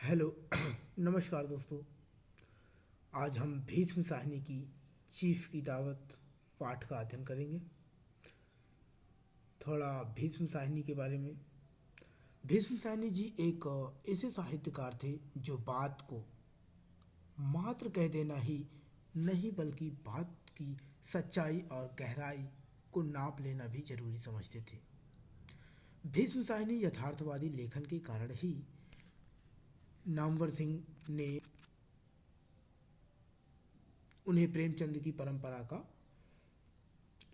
Hello. नमस्कार दोस्तों। आज हम भीष्म साहनी की चीफ की दावत पाठ का अध्ययन करेंगे। थोड़ा भीष्म साहनी के बारे में। भीष्म साहनी जी एक ऐसे साहित्यकार थे जो बात को मात्र कह देना ही नहीं बल्कि बात की सच्चाई और गहराई को नाप लेना भी जरूरी समझते थे। भीष्म साहनी यथार्थवादी लेखन के कारण ही नामवर सिंह ने उन्हें प्रेमचंद की परंपरा का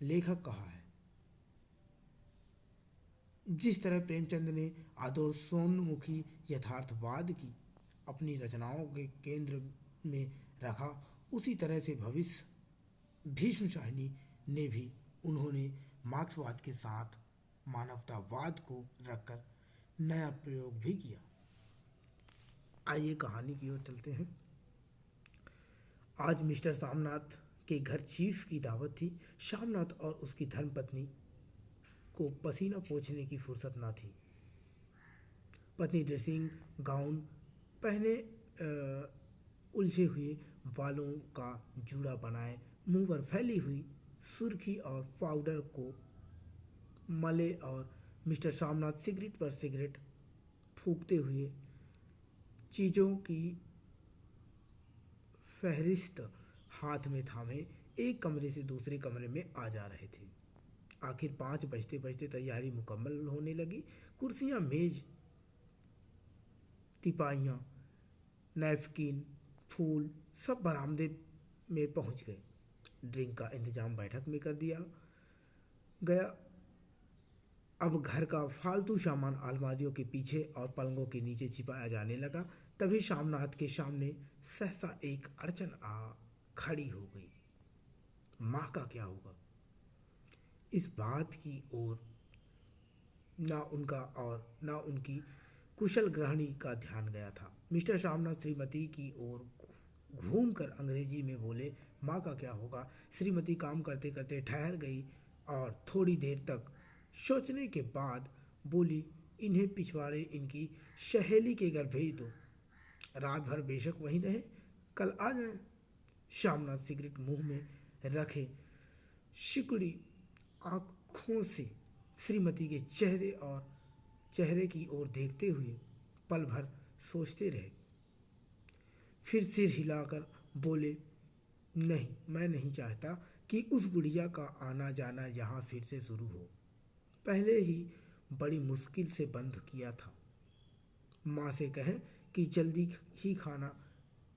लेखक कहा है। जिस तरह प्रेमचंद ने आदर्शोन्मुखी यथार्थवाद की अपनी रचनाओं के केंद्र में रखा, उसी तरह से भविष्य भीष्म साहनी ने भी उन्होंने मार्क्सवाद के साथ मानवतावाद को रखकर नया प्रयोग भी किया। आइए कहानी की ओर चलते हैं। आज मिस्टर सामनाथ के घर चीफ की दावत थी। श्यामनाथ और उसकी धर्मपत्नी को पसीना पोंछने की फुर्सत ना थी। पत्नी ड्रेसिंग गाउन पहने उलझे हुए बालों का जूड़ा बनाए मुंह पर फैली हुई सुर्खी और पाउडर को मले और मिस्टर सामनाथ सिगरेट पर सिगरेट फूंकते हुए चीज़ों की फहरिस्त हाथ में थामे एक कमरे से दूसरे कमरे में आ जा रहे थे। आखिर 5 बजते बजते तैयारी मुकम्मल होने लगी। कुर्सियां, मेज, तिपाहियाँ, नैपकिन, फूल सब बरामदे में पहुंच गए। ड्रिंक का इंतजाम बैठक में कर दिया गया। अब घर का फालतू सामान अलमारियों के पीछे और पलंगों के नीचे छिपाया जाने लगा। तभी श्यामनाथ के सामने सहसा एक अड़चन आ खड़ी हो गई। माँ का क्या होगा? इस बात की ओर ना उनका और ना उनकी कुशल गृहिणी का ध्यान गया था। मिस्टर श्यामनाथ श्रीमती की ओर घूमकर अंग्रेजी में बोले, माँ का क्या होगा? श्रीमती काम करते करते ठहर गई और थोड़ी देर तक सोचने के बाद बोली, इन्हें पिछवाड़े इनकी सहेली के घर भेज दो। रात भर बेशक वहीं रहे, कल आ जाए। श्यामनाथ सिगरेट मुंह में रखे सिकुड़ी आंखों से श्रीमती के चेहरे की ओर देखते हुए पल भर सोचते रहे। फिर सिर हिलाकर बोले, नहीं, मैं नहीं चाहता कि उस बुढ़िया का आना जाना यहाँ फिर से शुरू हो। पहले ही बड़ी मुश्किल से बंद किया था। माँ से कहें कि जल्दी ही खाना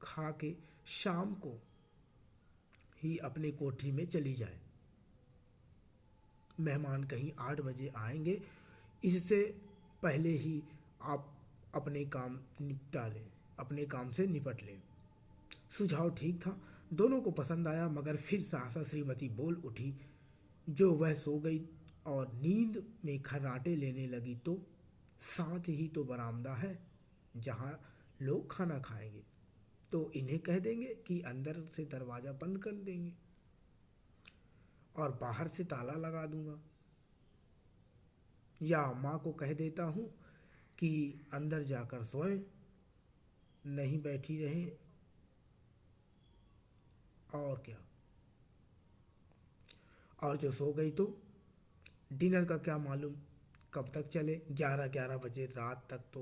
खा के शाम को ही अपने कोठरी में चली जाए। मेहमान कहीं 8 बजे आएंगे, इससे पहले ही आप अपने काम से निपट लें। सुझाव ठीक था, दोनों को पसंद आया, मगर फिर सहसा श्रीमती बोल उठी। जो वह सो गई और नींद में खर्राटे लेने लगी तो साथ ही तो बरामदा है जहाँ लोग खाना खाएंगे, तो इन्हें कह देंगे कि अंदर से दरवाज़ा बंद कर देंगे और बाहर से ताला लगा दूंगा। या माँ को कह देता हूँ कि अंदर जाकर सोएं, नहीं बैठी रहें। और क्या, और जो सो गई तो डिनर का क्या मालूम कब तक चले? 11-11 बजे रात तक तो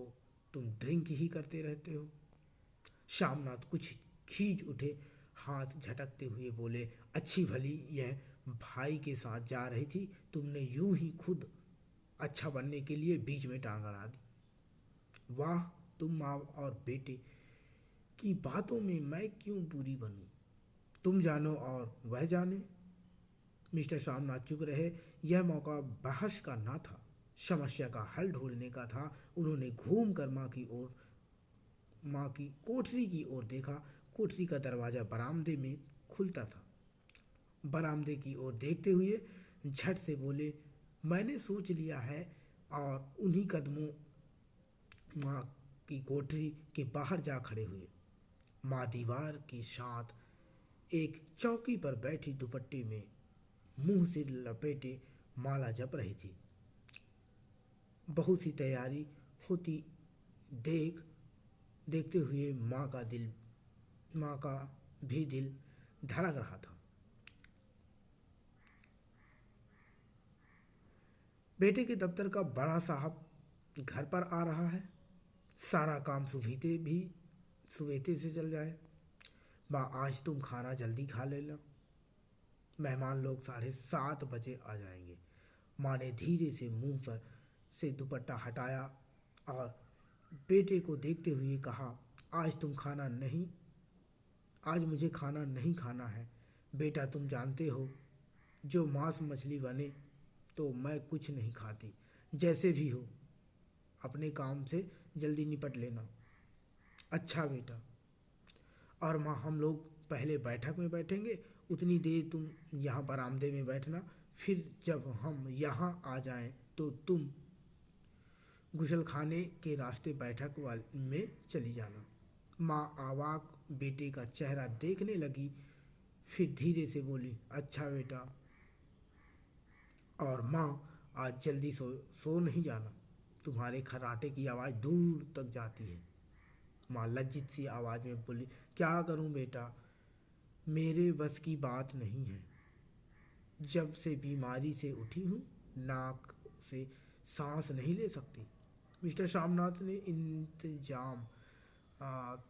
तुम ड्रिंक ही करते रहते हो। श्यामनाथ कुछ खींच उठे, हाथ झटकते हुए बोले, अच्छी भली यह भाई के साथ जा रही थी, तुमने यूं ही खुद अच्छा बनने के लिए बीच में टांग अड़ा दी। वाह, तुम माँ और बेटे की बातों में मैं क्यों बुरी बनूं? तुम जानो और वह जाने। मिस्टर श्यामनाथ चुप रहे। यह मौका बहस का ना था, समस्या का हल ढूंढने का था। उन्होंने घूम कर माँ की कोठरी की ओर देखा। कोठरी का दरवाज़ा बरामदे में खुलता था। बरामदे की ओर देखते हुए झट से बोले, मैंने सोच लिया है, और उन्हीं कदमों माँ की कोठरी के बाहर जा खड़े हुए। माँ दीवार के साथ एक चौकी पर बैठी दुपट्टे में मुंह से लपेटे माला जप रही थी। बहुत सी तैयारी होती देख देखते हुए माँ का भी दिल धड़क रहा था। बेटे के दफ्तर का बड़ा साहब घर पर आ रहा है। सारा काम सुबेते से चल जाए। माँ, आज तुम खाना जल्दी खा लेना, मेहमान लोग 7:30 बजे आ जाएंगे। माँ ने धीरे से मुंह पर से दुपट्टा हटाया और बेटे को देखते हुए कहा, आज मुझे खाना नहीं खाना है। बेटा, तुम जानते हो, जो मांस मछली बने तो मैं कुछ नहीं खाती। जैसे भी हो, अपने काम से जल्दी निपट लेना। अच्छा बेटा। और माँ, हम लोग पहले बैठक में बैठेंगे, उतनी देर तुम यहाँ बरामदे में बैठना। फिर जब हम यहाँ आ जाएं तो तुम गुसलखाने के रास्ते बैठक वाल में चली जाना। माँ अवाक बेटे का चेहरा देखने लगी, फिर धीरे से बोली, अच्छा बेटा। और माँ, आज जल्दी सो नहीं जाना, तुम्हारे खर्राटे की आवाज़ दूर तक जाती है। माँ लज्जित सी आवाज़ में बोली, क्या करूँ बेटा, मेरे बस की बात नहीं है। जब से बीमारी से उठी हूँ, नाक से सांस नहीं ले सकती। मिस्टर श्यामनाथ ने इंतजाम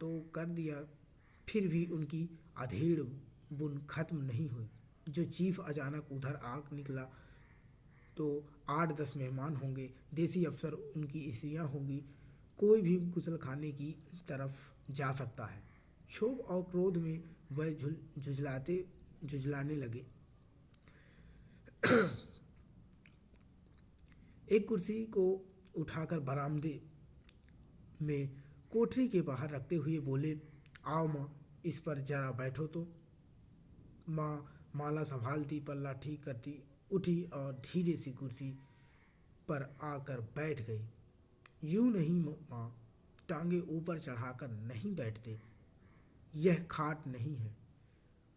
तो कर दिया, फिर भी उनकी अधेड़ बुन खत्म नहीं हुई। जो चीफ अचानक उधर आग निकला तो 8-10 मेहमान होंगे, देसी अफसर, उनकी स्त्रियाँ होंगी, कोई भी गुसलखाने की तरफ जा सकता है। क्षोभ और क्रोध में वह झुझलाने लगे। एक कुर्सी को उठाकर बरामदे में कोठरी के बाहर रखते हुए बोले, आओ माँ, इस पर जरा बैठो तो। माँ माला संभालती, पल्ला ठीक करती उठी और धीरे से कुर्सी पर आकर बैठ गई। यूं नहीं माँ, टांगे ऊपर चढ़ाकर नहीं बैठते, यह खाट नहीं है।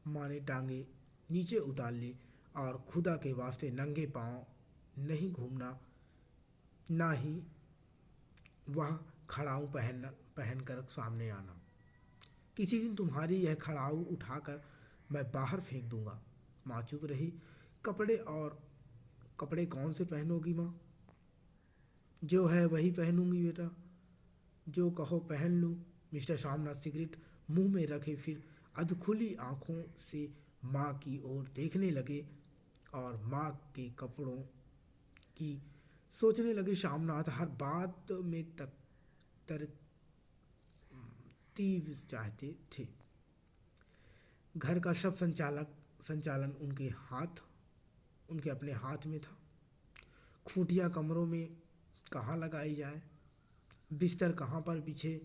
माँ ने टांगे नीचे उतार ली और खुदा के वास्ते नंगे पांव नहीं घूमना, ना ही वह खड़ाऊ पहनकर सामने आना। किसी दिन तुम्हारी यह खड़ाऊ उठाकर मैं बाहर फेंक दूंगा। माँ चुप रही। कपड़े कौन से पहनोगी माँ? जो है वही पहनूंगी बेटा, जो कहो पहन लूँ। मिस्टर श्यामनाथ सिगरेट मुंह में रखे फिर अधखुली आंखों से माँ की ओर देखने लगे और माँ के कपड़ों की सोचने लगे। श्यामनाथ हर बात में तरतीब चाहते थे। घर का सब संचालन उनके अपने हाथ में था। खूंटियाँ कमरों में कहाँ लगाई जाए, बिस्तर कहाँ पर बिछे,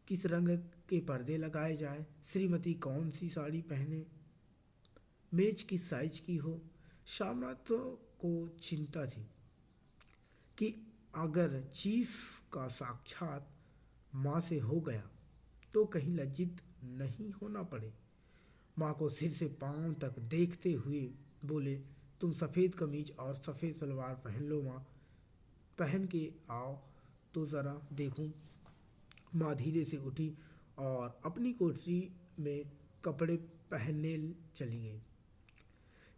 किस रंग के पर्दे लगाए जाए, श्रीमती कौन सी साड़ी पहने, मेज किस साइज की हो। श्यामनाथ को चिंता थी कि अगर चीफ का साक्षात माँ से हो गया तो कहीं लज्जित नहीं होना पड़े। माँ को सिर से पांव तक देखते हुए बोले, तुम सफ़ेद कमीज और सफ़ेद सलवार पहन लो माँ, पहन के आओ तो ज़रा देखूं। माँ धीरे से उठी और अपनी कोठरी में कपड़े पहनने चली गई।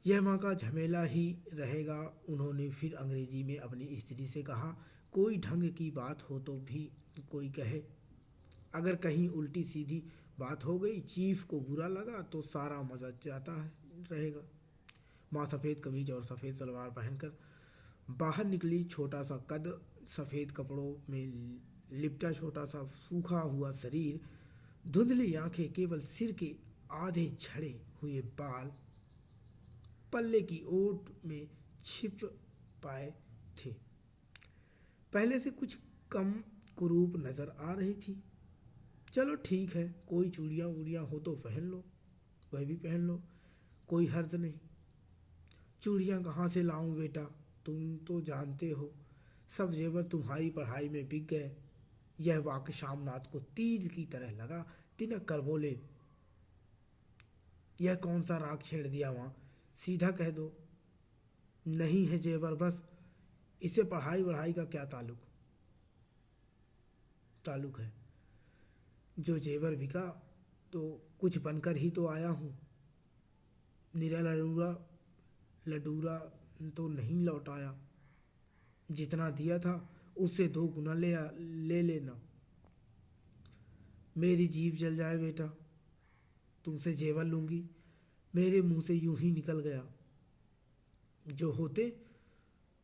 यह माँ का झमेला ही रहेगा। उन्होंने फिर अंग्रेजी में अपनी स्त्री से कहा, कोई ढंग की बात हो तो भी कोई कहे, अगर कहीं उल्टी सीधी बात हो गई, चीफ को बुरा लगा तो सारा मज़ा जाता रहेगा। माँ सफ़ेद कमीज और सफ़ेद सलवार पहनकर बाहर निकली। छोटा सा कद, सफ़ेद कपड़ों में लिपटा छोटा सा सूखा हुआ शरीर, धुंधली आंखें, केवल सिर के आधे झड़े हुए बाल पल्ले की ओट में छिप पाए थे। पहले से कुछ कम कुरूप नजर आ रही थी। चलो ठीक है, कोई चूड़ियाँ वूड़ियाँ हो तो पहन लो, वह भी पहन लो, कोई हर्ज नहीं। चूड़ियाँ कहाँ से लाऊं बेटा, तुम तो जानते हो सब जेवर तुम्हारी पढ़ाई में बिक गए। यह वाक्य श्यामनाथ को तीर की तरह लगा। तिनक कर बोले, यह कौन सा राग छेड़ दिया माँ, सीधा कह दो। नहीं है जेवर, बस इससे पढ़ाई वढ़ाई का क्या ताल्लुक है। जो जेवर बिका तो कुछ बनकर ही तो आया हूँ। निरा लडूरा लडूरा तो नहीं लौट आया। जितना दिया था उससे 2 गुना ले लेना। मेरी जीभ जल जाए बेटा, तुमसे जेवर लूंगी। मेरे मुंह से यूं ही निकल गया। जो होते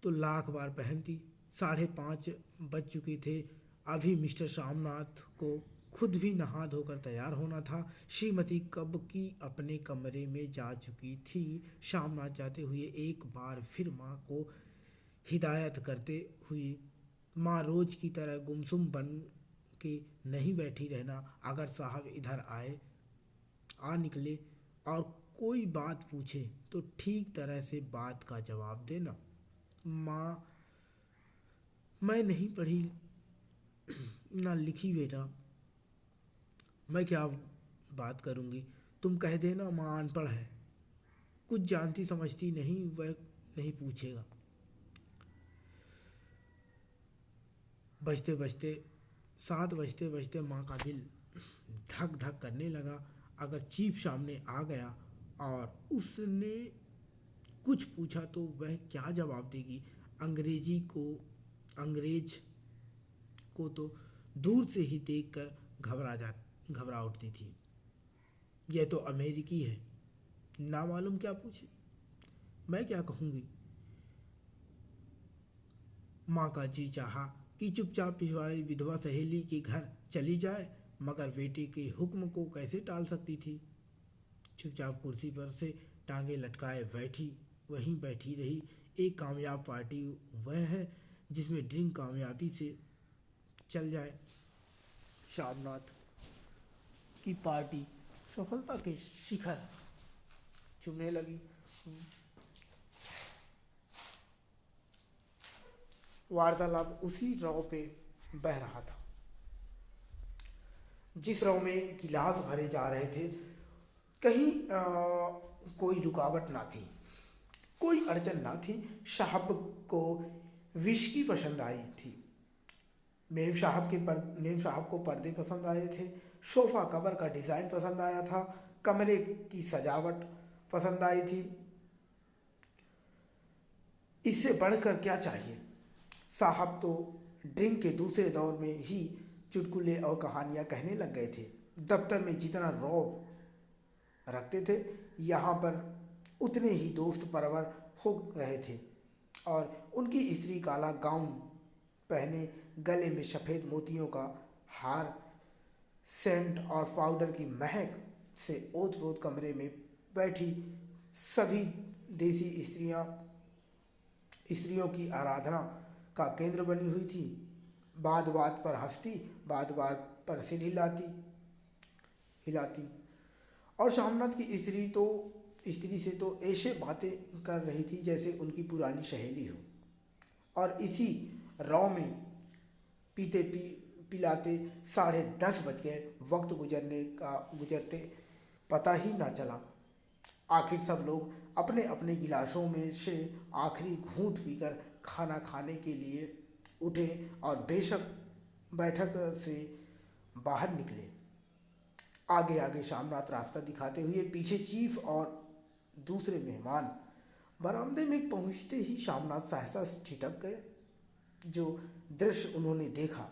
तो लाख बार पहनती। 5:30 बज चुके थे। अभी मिस्टर श्यामनाथ को खुद भी नहा धोकर तैयार होना था। श्रीमती कब की अपने कमरे में जा चुकी थी। श्यामनाथ जाते हुए एक बार फिर माँ को हिदायत करते हुए, माँ रोज की तरह गुमसुम बन के नहीं बैठी रहना। अगर साहब इधर आ निकले और कोई बात पूछे तो ठीक तरह से बात का जवाब देना। माँ, मैं नहीं पढ़ी ना लिखी बेटा, मैं क्या बात करूँगी। तुम कह देना माँ अनपढ़ है, कुछ जानती समझती नहीं, वह नहीं पूछेगा। बजते बजते 7 बजते बजते माँ का दिल धक धक करने लगा। अगर चीफ सामने आ गया और उसने कुछ पूछा तो वह क्या जवाब देगी। अंग्रेज को तो दूर से ही देखकर घबरा उठती थी। यह तो अमेरिकी है, ना मालूम क्या पूछे। मैं क्या कहूँगी। माँ का जी चाहा कि चुपचाप पिछवाड़ी विधवा सहेली के घर चली जाए, मगर बेटे के हुक्म को कैसे टाल सकती थी। चुपचाप कुर्सी पर से टांगे लटकाए वहीं बैठी रही। एक कामयाब पार्टी वह है जिसमें ड्रिंक कामयाबी से चल जाए। शामनाथ की पार्टी सफलता के शिखर चूमने लगी। वार्तालाप उसी रव पे बह रहा था जिस रव में गिलास भरे जा रहे थे। कहीं कोई रुकावट ना थी, कोई अड़चन ना थी। साहब को विस्की पसंद आई थी। मेम साहब को पर्दे पसंद आए थे। सोफा कवर का डिज़ाइन पसंद आया था। कमरे की सजावट पसंद आई थी। इससे बढ़कर क्या चाहिए। साहब तो ड्रिंक के दूसरे दौर में ही चुटकुले और कहानियां कहने लग गए थे। दफ्तर में जितना रौब रखते थे, यहाँ पर उतने ही दोस्त परवर हो रहे थे। और उनकी स्त्री काला गाउन पहने, गले में सफ़ेद मोतियों का हार, सेंट और पाउडर की महक से ओत-प्रोत कमरे में बैठी सभी देसी स्त्रियों की आराधना का केंद्र बनी हुई थी। बात बात पर हंसती, बात बात पर सिर हिलाती। और शामनाथ की स्त्री से तो ऐसे बातें कर रही थी जैसे उनकी पुरानी सहेली हो। और इसी रौ में पिलाते 10:30 बज गए। वक्त गुजरते पता ही ना चला। आखिर सब लोग अपने अपने गिलासों में से आखिरी घूंट पीकर खाना खाने के लिए उठे और बैठक से बाहर निकले। आगे आगे शामनाथ रास्ता दिखाते हुए, पीछे चीफ और दूसरे मेहमान। बरामदे में पहुंचते ही शामनाथ सहसा छिटक गए। जो दृश्य उन्होंने देखा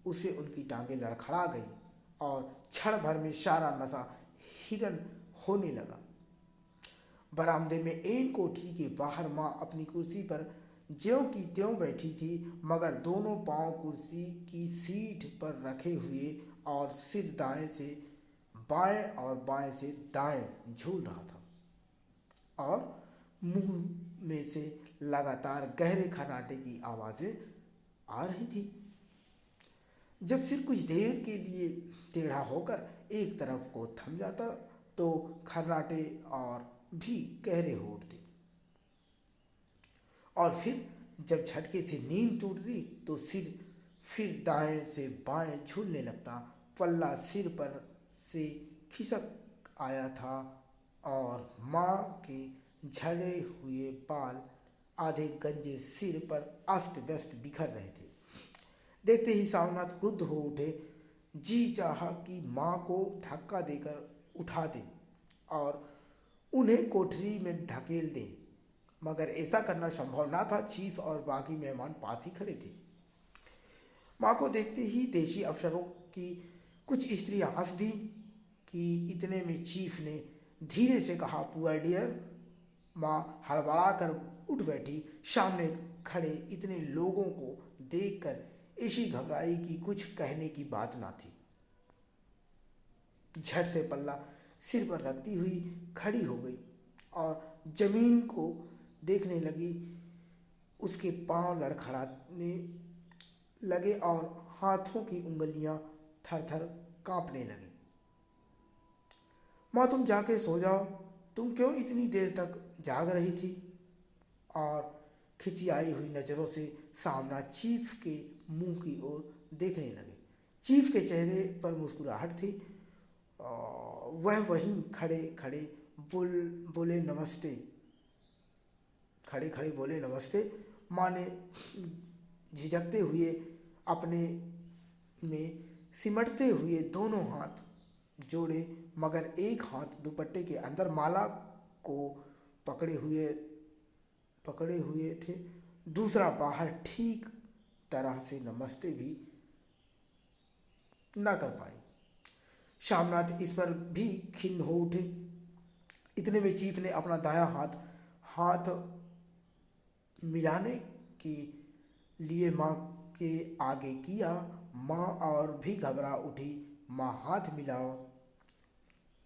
उससे उनकी टांगें लड़खड़ा गई और क्षण भर में सारा नशा हिरन होने लगा। बरामदे में एन कोठी के बाहर माँ अपनी कुर्सी पर ज्यों की त्यों बैठी थी, मगर दोनों पांव कुर्सी की सीट पर रखे हुए और सिर दाएं से बाएं और बाएं से दाएं झूल रहा था। और मुंह में से लगातार गहरे खर्राटे की आवाज़ें आ रही थी। जब सिर कुछ देर के लिए टेढ़ा होकर एक तरफ को थम जाता तो खर्राटे और भी गहरे हो उठते। और फिर जब झटके से नींद टूटती तो सिर फिर दाएं से बाएं झूलने लगता। पल्ला सिर पर से खिसक आया था और माँ के झड़े हुए बाल आधे गंजे सिर पर अस्त व्यस्त बिखर रहे थे। देखते ही सावनाथ क्रुद्ध हो उठे। जी चाहा कि माँ को धक्का देकर उठा दे और उन्हें कोठरी में धकेल दे, मगर ऐसा करना संभव ना था। चीफ और बाकी मेहमान पास ही खड़े थे। माँ को देखते ही देशी अफसरों की कुछ स्त्रियां हंस दी कि इतने में चीफ ने धीरे से कहा, पुअर डियर। माँ हड़बड़ा कर उठ बैठी। सामने खड़े इतने लोगों को देखकर ऐसी घबराई कि कुछ कहने की बात ना थी। झट से पल्ला सिर पर रखती हुई खड़ी हो गई और जमीन को देखने लगी। उसके पांव लड़खड़ाने लगे और हाथों की उंगलियां थर थर कांपने लगी। माँ तुम जाके सो जाओ, तुम क्यों इतनी देर तक जाग रही थी? और खिसियाई हुई नज़रों से सामना चीफ के मुंह की ओर देखने लगे। चीफ के चेहरे पर मुस्कुराहट थी। वह वहीं खड़े खड़े बोल बोले नमस्ते खड़े खड़े बोले नमस्ते। माँ ने झिझकते हुए अपने में सिमटते हुए दोनों हाथ जोड़े, मगर एक हाथ दुपट्टे के अंदर माला को पकड़े हुए थे, दूसरा बाहर। ठीक तरह से नमस्ते भी न कर पाए। शामनाथ इस पर भी खिन्न हो उठे। इतने में चीफ ने अपना दायां हाथ मिलाने के लिए माँ के आगे किया। माँ और भी घबरा उठी। माँ हाथ मिलाओ,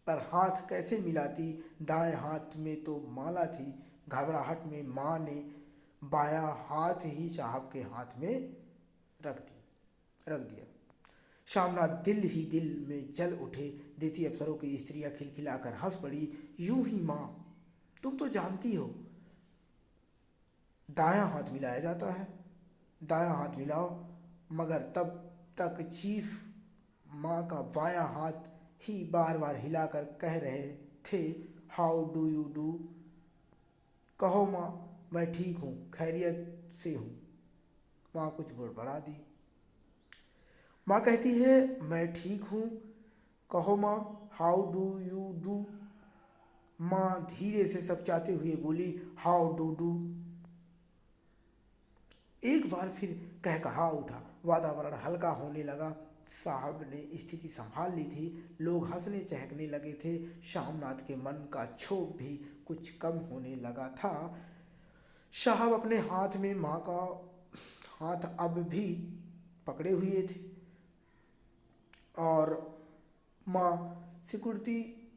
पर हाथ कैसे मिलाती? दाएं हाथ में तो माला थी। घबराहट में माँ ने बायां हाथ ही साहब के हाथ में रख दिया। शामनाथ दिल ही दिल में जल उठे। देसी अफसरों की स्त्रियां खिलखिलाकर हंस पड़ी। यूं ही माँ, तुम तो जानती हो दायां हाथ मिलाया जाता है, दायां हाथ मिलाओ। मगर तब तक चीफ माँ का बायां हाथ ही बार बार हिलाकर कह रहे थे, हाउ डू यू डू। कहो माँ, मैं ठीक हूँ, खैरियत से हूँ। माँ कुछ बड़बड़ा दी। माँ कहती है, मैं ठीक हूँ, कहो माँ, हाउ डू यू डू। माँ धीरे से सकचाते हुए बोली, हाउ डू डू। एक बार फिर कह कहा उठा। वातावरण हल्का होने लगा। साहब ने स्थिति संभाल ली थी। लोग हंसने चहकने लगे थे। शामनाथ के मन का क्षोभ भी कुछ कम होने लगा था। साहब अपने हाथ में माँ का हाथ अब भी पकड़े हुए थे और माँ सिकुड़ती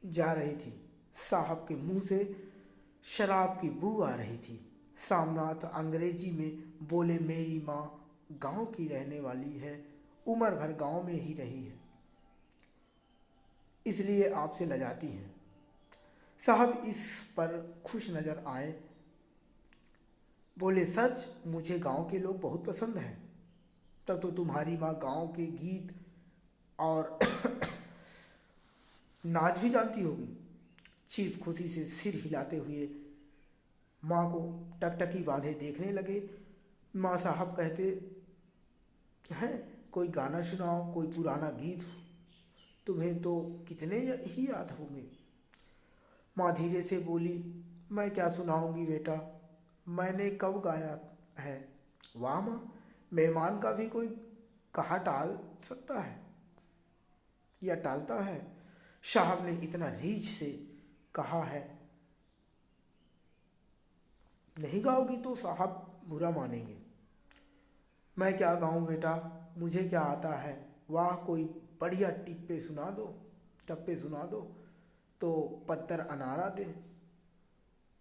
जा रही थी। साहब के मुंह से शराब की बू आ रही थी। सामनाथ अंग्रेजी में बोले, मेरी माँ गांव की रहने वाली है, उम्र भर गांव में ही रही है, इसलिए आपसे लजाती हैं। साहब इस पर खुश नजर आए। बोले, सच? मुझे गांव के लोग बहुत पसंद हैं। तब तो तुम्हारी माँ गांव के गीत और नाच भी जानती होगी। चीफ खुशी से सिर हिलाते हुए माँ को टकटकी बांधे देखने लगे। माँ साहब कहते हैं, कोई गाना सुनाओ, कोई पुराना गीत, तुम्हें तो कितने ही याद होंगे। माँ धीरे से बोली, मैं क्या सुनाऊंगी बेटा, मैंने कब गाया है। वाह माँ, मेहमान का भी कोई कहा टाल सकता है या टालता है। साहब ने इतना रीझ से कहा है, नहीं गाओगी तो साहब बुरा मानेंगे। मैं क्या गाऊं बेटा, मुझे क्या आता है। वाह, कोई बढ़िया टप्पे सुना दो तो पत्तर अनारा दे।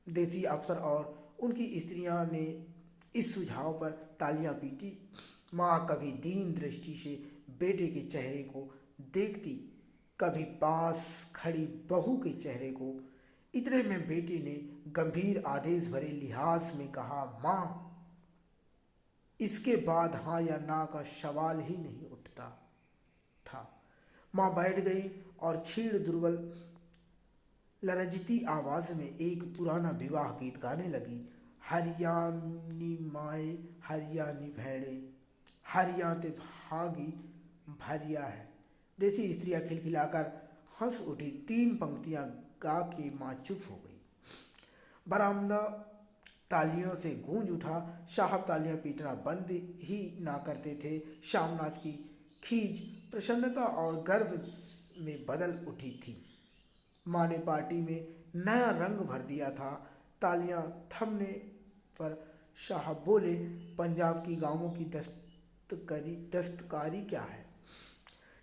देसी अफसर और उनकी स्त्रियां ने इस सुझाव पर तालियां पीटी। माँ कभी दीन दृष्टि से बेटे के चेहरे को देखती, कभी पास खड़ी बहू के चेहरे को। इतने में बेटे ने गंभीर आदेश भरे लिहाज में कहा, माँ। इसके बाद हाँ या ना का सवाल ही नहीं उठता था। माँ बैठ गई और क्षीण दुर्बल लरजती आवाज में एक पुराना विवाह गीत गाने लगी। हरियाणी माए हरियाणी भैड़े, हरिया ते भागी भरिया है। देसी स्त्रियां खिलखिलाकर हंस उठी। 3 पंक्तियां गा के माँ चुप हो गई। बरामदा तालियों से गूंज उठा। साहब तालियां पीटना बंद ही ना करते थे। श्यामनाथ की खींच प्रसन्नता और गर्व में बदल उठी थी। माँ ने पार्टी में नया रंग भर दिया था। तालियां थमने पर साहब बोले, पंजाब की गांवों की दस्तकारी क्या है।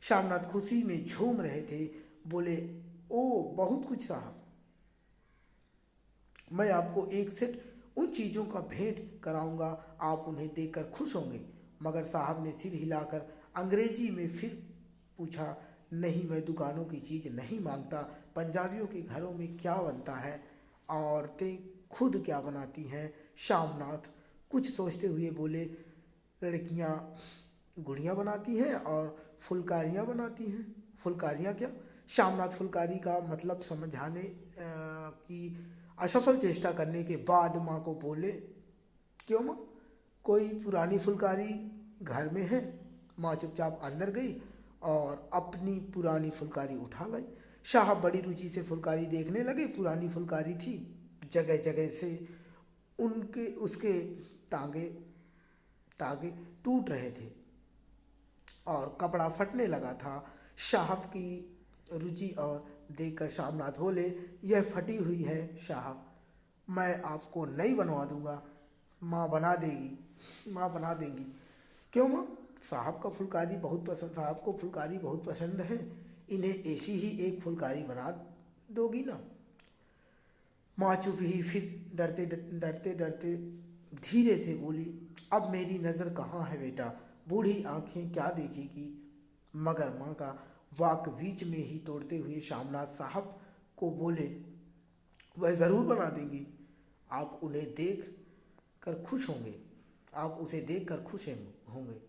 श्यामनाथ खुशी में झूम रहे थे। बोले, ओ बहुत कुछ साहब। मैं आपको एक सेट उन चीज़ों का भेंट कराऊंगा, आप उन्हें देखकर खुश होंगे। मगर साहब ने सिर हिलाकर अंग्रेजी में फिर पूछा, नहीं, मैं दुकानों की चीज़ नहीं मांगता। पंजाबियों के घरों में क्या बनता है, औरतें खुद क्या बनाती हैं। श्यामनाथ कुछ सोचते हुए बोले, लड़कियां गुड़ियाँ बनाती हैं और फुलकारियाँ बनाती हैं। फुलकारियाँ क्या? श्यामनाथ फुलकारी का मतलब समझाने की असफल चेष्टा करने के बाद माँ को बोले, क्यों माँ, कोई पुरानी फुलकारी घर में है? माँ चुपचाप अंदर गई और अपनी पुरानी फुलकारी उठा लाई। साहब बड़ी रुचि से फुलकारी देखने लगे। पुरानी फुलकारी थी। जगह जगह से उनके उसके तांगे तागे टूट रहे थे और कपड़ा फटने लगा था। साहब की रुचि और देखकर श्यामनाथ बोले, यह फटी हुई है साहब, मैं आपको नई बनवा दूंगा। माँ बना देगी, माँ बना देंगी। क्यों माँ? साहब को फुलकारी बहुत पसंद है। इन्हें ऐसी ही एक फुलकारी बना दोगी ना? माँ चुप ही। फिर डरते डरते धीरे से बोली, अब मेरी नज़र कहाँ है बेटा, बूढ़ी आंखें क्या देखेगी। मगर माँ का वाक बीच में ही तोड़ते हुए श्यामनाथ साहब को बोले, वह ज़रूर बना देंगी। आप उन्हें देख कर खुश होंगे, आप उसे देख कर खुश होंगे।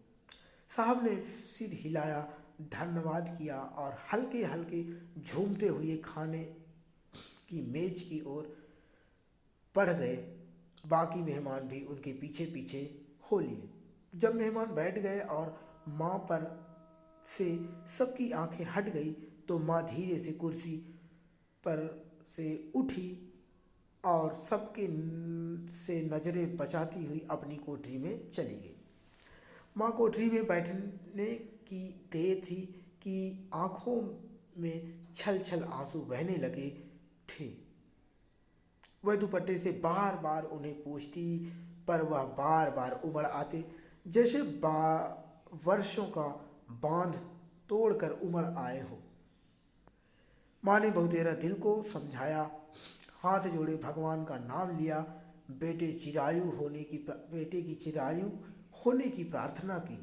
साहब ने सिर हिलाया, धन्यवाद किया और हल्के हल्के झूमते हुए खाने की मेज की ओर बढ़ गए। बाकी मेहमान भी उनके पीछे पीछे हो लिए। जब मेहमान बैठ गए और माँ पर से सबकी आंखें हट गई तो माँ धीरे से कुर्सी पर से उठी और सबके से नज़रें बचाती हुई अपनी कोठरी में चली गई। माँ कोठरी में बैठने की देर थी कि आंखों में छल छल आंसू बहने लगे थे। वह दुपट्टे से बार बार उन्हें पूछती, पर वह बार बार उमड़ आते, जैसे वर्षों का बांध तोड़कर उमड़ आए हो। माँ ने बहुतेरा दिल को समझाया, हाथ जोड़े भगवान का नाम लिया, बेटे की चिरायु होने की प्रार्थना की।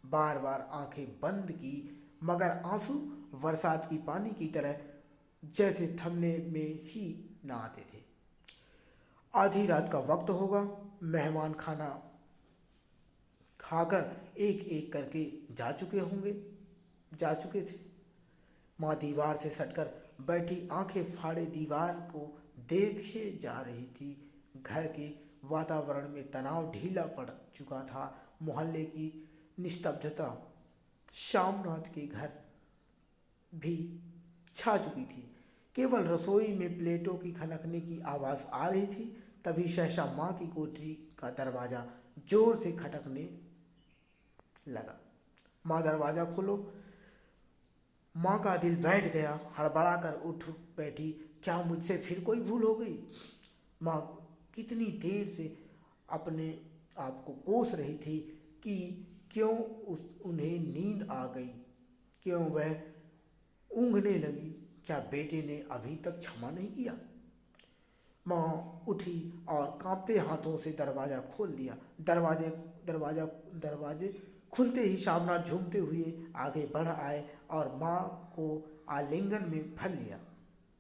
बार बार आंखें बंद की, मगर आंसू बरसात की पानी की तरह जैसे थमने में ही ना आते थे। आधी रात का वक्त होगा। मेहमान खाना खाकर एक एक करके जा चुके थे। माँ दीवार से सटकर बैठी आंखें फाड़े दीवार को देखे जा रही थी। घर के वातावरण में तनाव ढीला पड़ चुका था। मोहल्ले की निस्तब्धता श्यामनाथ के घर भी छा चुकी थी। केवल रसोई में प्लेटों की खनकने की आवाज़ आ रही थी। तभी सहसा माँ की कोठरी का दरवाज़ा जोर से खटकने लगा। माँ, दरवाज़ा खोलो। माँ का दिल बैठ गया। हड़बड़ा कर उठ बैठी, क्या मुझसे फिर कोई भूल हो गई? माँ कितनी देर से अपने आप को कोस रही थी कि क्यों उन्हें नींद आ गई, क्यों वह ऊँघने लगी। क्या बेटे ने अभी तक क्षमा नहीं किया? माँ उठी और कांपते हाथों से दरवाज़ा खोल दिया। दरवाजे खुलते ही श्यामनाथ झूमते हुए आगे बढ़ आए और माँ को आलिंगन में भर लिया।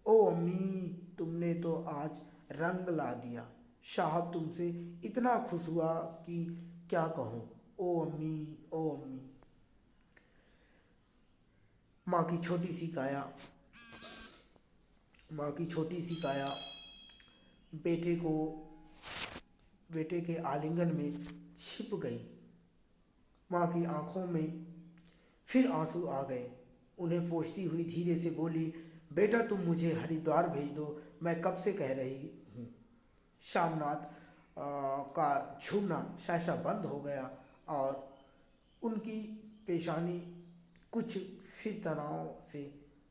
ओ अम्मी, तुमने तो आज रंग ला दिया। साहब तुमसे इतना खुश हुआ कि क्या कहूँ। ओ अम्मी, ओ अम्मी। माँ की छोटी सी काया बेटे के आलिंगन में छिप गई। माँ की आंखों में फिर आंसू आ गए। उन्हें पोंछती हुई धीरे से बोली, बेटा तुम मुझे हरिद्वार भेज दो, मैं कब से कह रही हूँ। श्यामनाथ का झूमना सहसा बंद हो गया और उनकी पेशानी कुछ फिर तनाव से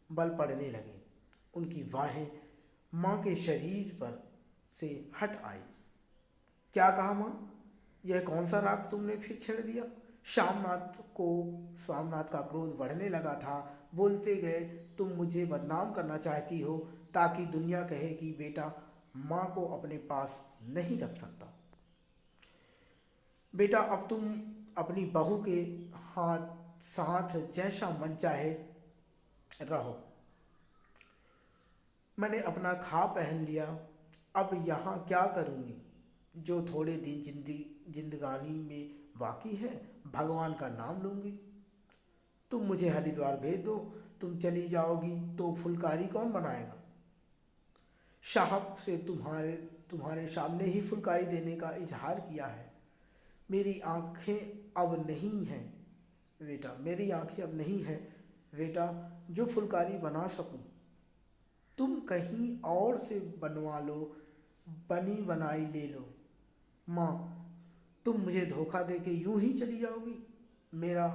बल पड़ने लगे। उनकी बाहें माँ के शरीर पर से हट आई। क्या कहा माँ? यह कौन सा राग तुमने फिर छेड़ दिया? श्यामनाथ का क्रोध बढ़ने लगा था। बोलते गए, तुम मुझे बदनाम करना चाहती हो ताकि दुनिया कहे कि बेटा माँ को अपने पास नहीं रख सकता। बेटा अब तुम अपनी बहू के हाथ साथ जैसा मन चाहे रहो। मैंने अपना खा पहन लिया, अब यहाँ क्या करूँगी? जो थोड़े दिन जिंदगानी में बाकी है भगवान का नाम लूँगी। तुम मुझे हरिद्वार भेज दो, तुम चली जाओगी तो फुलकारी कौन बनाएगा? साहब से तुम्हारे सामने ही फुलकारी देने का इजहार किया है। मेरी आंखें अब नहीं हैं बेटा, मेरी आंखें अब नहीं हैं बेटा जो फुलकारी बना सकूं। तुम कहीं और से बनवा लो, बनी बनाई ले लो। माँ तुम मुझे धोखा दे के यूं ही चली जाओगी, मेरा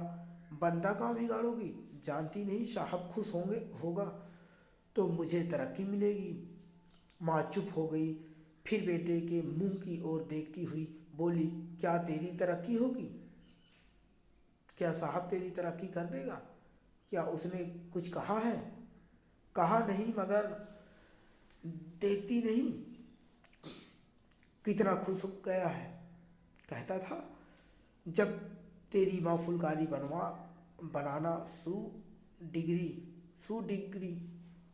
बंदा काम बिगाड़ोगी। जानती नहीं साहब खुश होगा तो मुझे तरक्की मिलेगी। माँ चुप हो गई, फिर बेटे के मुंह की ओर देखती हुई बोली, क्या तेरी तरक्की होगी? क्या साहब तेरी तरक्की कर देगा? क्या उसने कुछ कहा है? कहा नहीं मगर देखती नहीं कितना खुश हो गया है। कहता था जब तेरी माँ फुलकारी बनाना सू डिग्री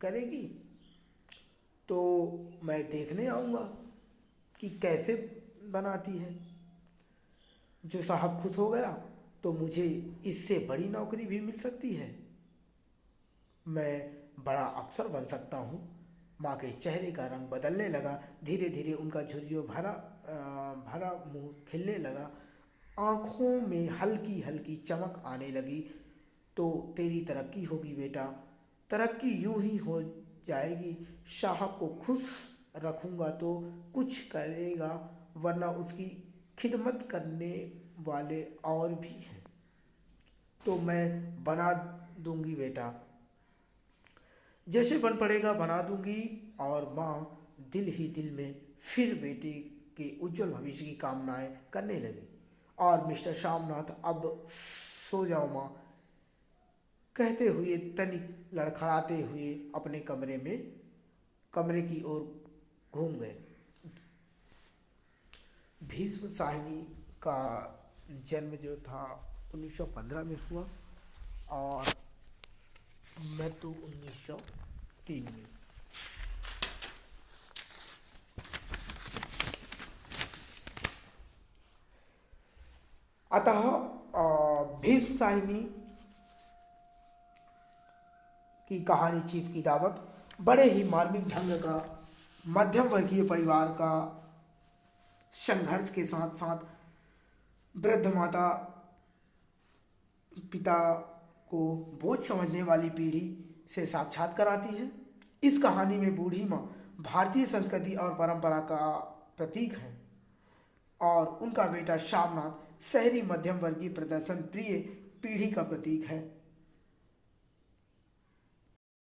करेगी तो मैं देखने आऊँगा कि कैसे बनाती है। जो साहब खुश हो गया तो मुझे इससे बड़ी नौकरी भी मिल सकती है, मैं बड़ा अफसर बन सकता हूँ। माँ के चेहरे का रंग बदलने लगा। धीरे धीरे उनका झुर्रियों भरा मुंह खिलने लगा। आँखों में हल्की हल्की चमक आने लगी। तो तेरी तरक्की होगी बेटा, तरक्की यूं ही हो जाएगी। साहब को खुश रखूँगा तो कुछ करेगा, वरना उसकी खिदमत करने वाले और भी हैं तो मैं बना दूंगी बेटा, जैसे बन पड़ेगा बना दूंगी। और माँ दिल ही दिल में फिर बेटे के उज्जवल भविष्य की कामनाएं करने लगी। और मिस्टर श्यामनाथ अब सो जाओ माँ कहते हुए तनिक लड़खड़ाते हुए अपने कमरे की ओर घूम गए। भीष्म साहिनी का जन्म जो था 1915 में हुआ और मृत्यु 1903 में। अतः भीष्म साहिनी की कहानी चीफ की दावत बड़े ही मार्मिक ढंग का मध्यम वर्गीय परिवार का संघर्ष के साथ साथ वृद्ध माता पिता को बोझ समझने वाली पीढ़ी से साक्षात्कार आती है। इस कहानी में बूढ़ी माँ भारतीय संस्कृति और परंपरा का प्रतीक है और उनका बेटा श्यामनाथ शहरी मध्यम वर्गीय प्रदर्शन प्रिय पीढ़ी का प्रतीक है।